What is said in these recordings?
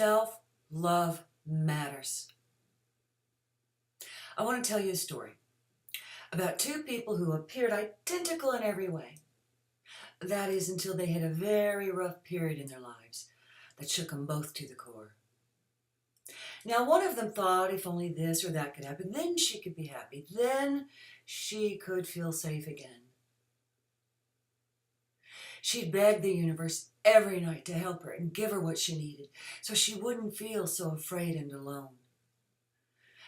Self-love matters. I want to tell you a story about two people who appeared identical in every way. That is, until they had a very rough period in their lives that shook them both to the core. Now, one of them thought if only this or that could happen, then she could be happy. Then she could feel safe again. She'd beg the universe every night to help her and give her what she needed so she wouldn't feel so afraid and alone.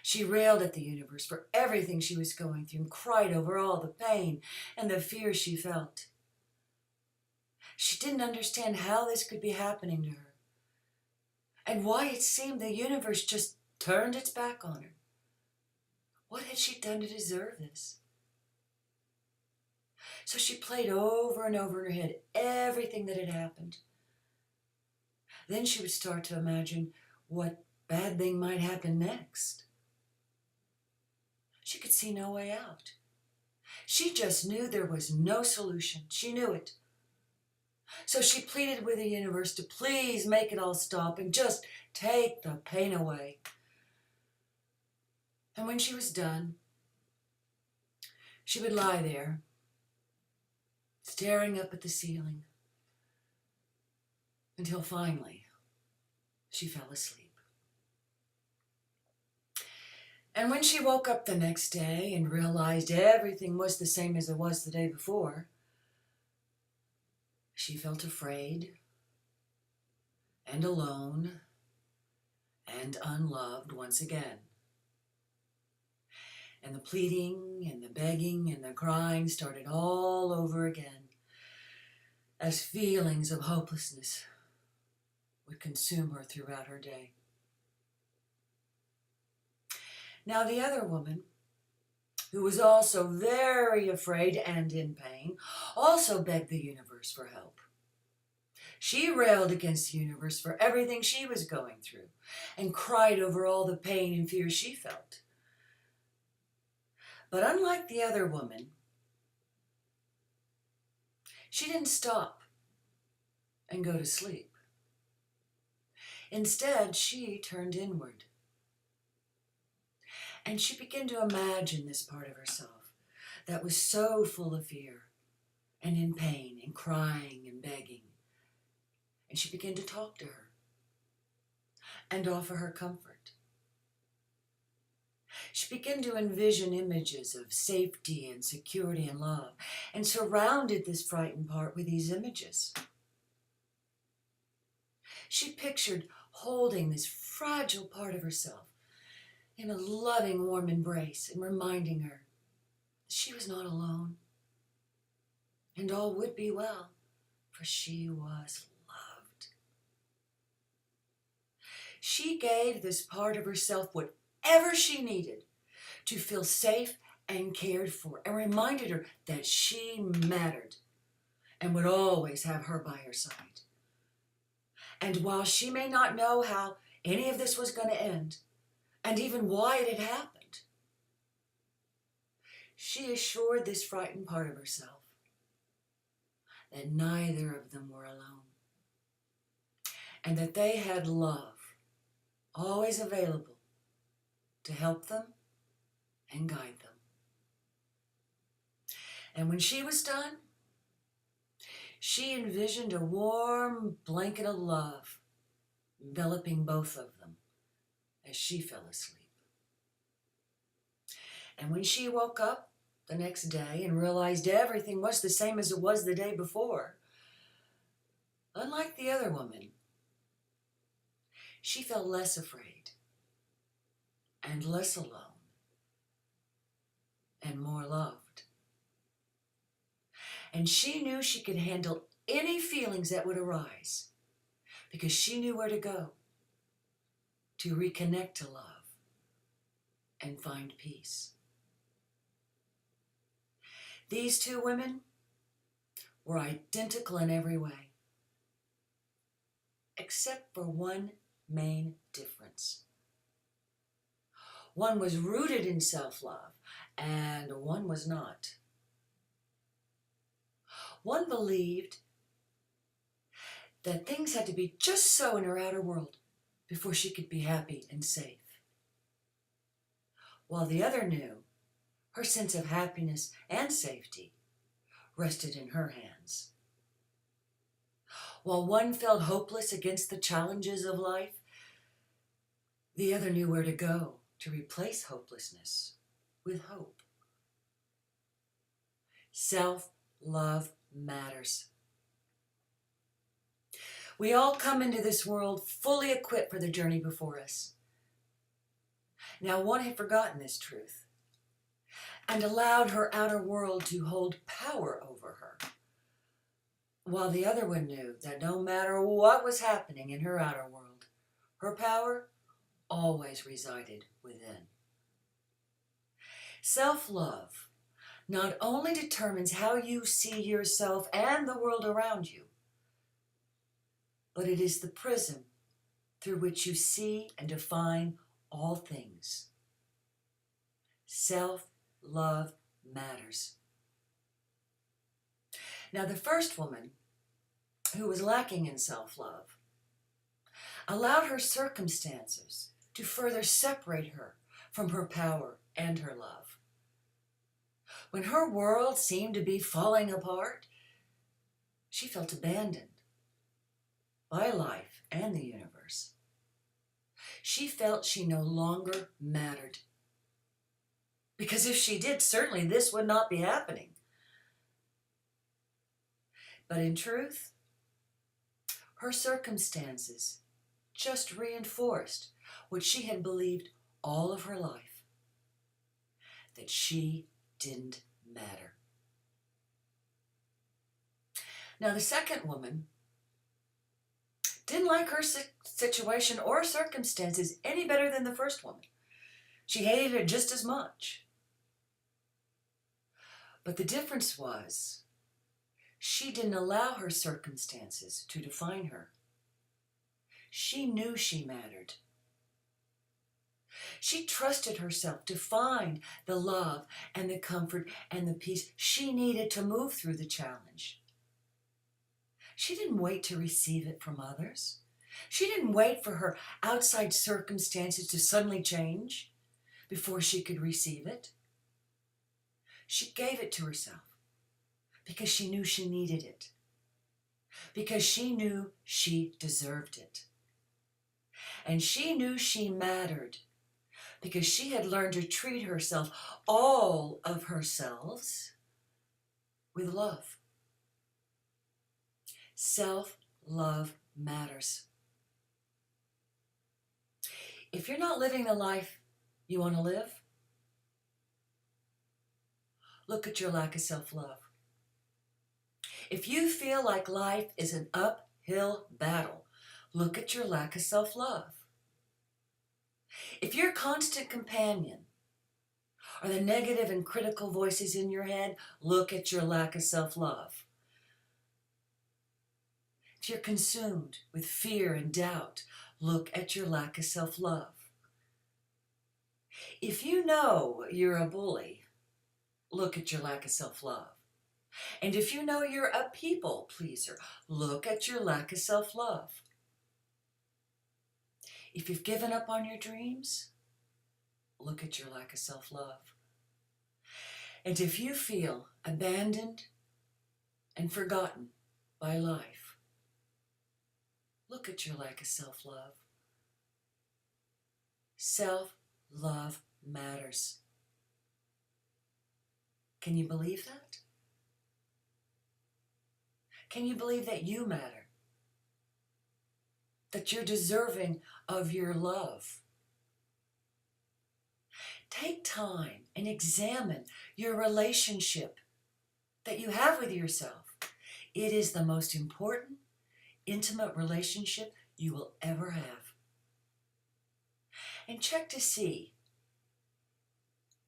She railed at the universe for everything she was going through and cried over all the pain and the fear she felt. She didn't understand how this could be happening to her and why it seemed the universe just turned its back on her. What had she done to deserve this? So she played over and over in her head everything that had happened. Then she would start to imagine what bad thing might happen next. She could see no way out. She just knew there was no solution. She knew it. So she pleaded with the universe to please make it all stop and just take the pain away. And when she was done, she would lie there, staring up at the ceiling, until finally she fell asleep. And when she woke up the next day and realized everything was the same as it was the day before, she felt afraid and alone and unloved once again. And the pleading and the begging and the crying started all over again as feelings of hopelessness would consume her throughout her day. Now the other woman, who was also very afraid and in pain, also begged the universe for help. She railed against the universe for everything she was going through and cried over all the pain and fear she felt. But unlike the other woman, she didn't stop and go to sleep. Instead, she turned inward. And she began to imagine this part of herself that was so full of fear and in pain and crying and begging. And she began to talk to her and offer her comfort. She began to envision images of safety and security and love and surrounded this frightened part with these images. She pictured holding this fragile part of herself in a loving, warm embrace and reminding her that she was not alone and all would be well, for she was loved. She gave this part of herself whatever she needed to feel safe and cared for and reminded her that she mattered and would always have her by her side. And while she may not know how any of this was going to end, and even why it had happened, she assured this frightened part of herself that neither of them were alone, and that they had love always available to help them and guide them. And when she was done, she envisioned a warm blanket of love enveloping both of them as she fell asleep. And when she woke up the next day and realized everything was the same as it was the day before, unlike the other woman, she felt less afraid and less alone and more loved. And she knew she could handle any feelings that would arise because she knew where to go to reconnect to love and find peace. These two women were identical in every way, except for one main difference. One was rooted in self-love, and one was not. One believed that things had to be just so in her outer world before she could be happy and safe. While the other knew her sense of happiness and safety rested in her hands. While one felt hopeless against the challenges of life, the other knew where to go to replace hopelessness with hope. Self-love matters. We all come into this world fully equipped for the journey before us. Now, one had forgotten this truth and allowed her outer world to hold power over her, while the other one knew that no matter what was happening in her outer world, her power always resided within. Self-love not only determines how you see yourself and the world around you, but it is the prism through which you see and define all things. Self-love matters. Now, the first woman, who was lacking in self-love, allowed her circumstances to further separate her from her power and her love. When her world seemed to be falling apart, she felt abandoned by life and the universe. She felt she no longer mattered. Because if she did, certainly this would not be happening. But in truth, her circumstances just reinforced what she had believed all of her life, that she didn't matter. Now, the second woman didn't like her situation or circumstances any better than the first woman. She hated it just as much. But the difference was, she didn't allow her circumstances to define her. She knew she mattered. She trusted herself to find the love and the comfort and the peace she needed to move through the challenge. She didn't wait to receive it from others. She didn't wait for her outside circumstances to suddenly change before she could receive it. She gave it to herself because she knew she needed it, because she knew she deserved it. And she knew she mattered because she had learned to treat herself, all of herself, with love. Self-love matters. If you're not living the life you want to live, look at your lack of self-love. If you feel like life is an uphill battle, look at your lack of self-love. If your constant companion are the negative and critical voices in your head, look at your lack of self-love. If you're consumed with fear and doubt, look at your lack of self-love. If you know you're a bully, look at your lack of self-love. And if you know you're a people pleaser, look at your lack of self-love. If you've given up on your dreams, look at your lack of self-love. And if you feel abandoned and forgotten by life, look at your lack of self-love. Self-love matters. Can you believe that? Can you believe that you matter? That you're deserving of your love? Take time and examine your relationship that you have with yourself. It is the most important, intimate relationship you will ever have. And check to see,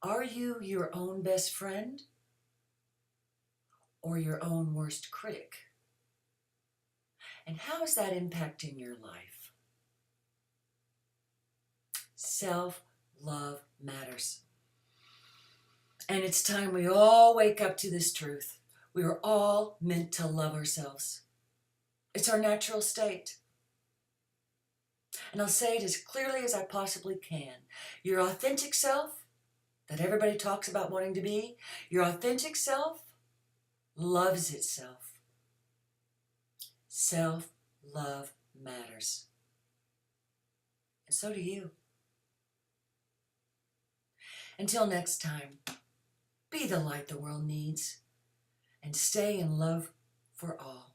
are you your own best friend or your own worst critic? And how is that impacting your life? Self-love matters. And it's time we all wake up to this truth. We are all meant to love ourselves. It's our natural state. And I'll say it as clearly as I possibly can. Your authentic self, that everybody talks about wanting to be, your authentic self loves itself. Self-love matters. And so do you. Until next time, be the light the world needs, and stay in love for all.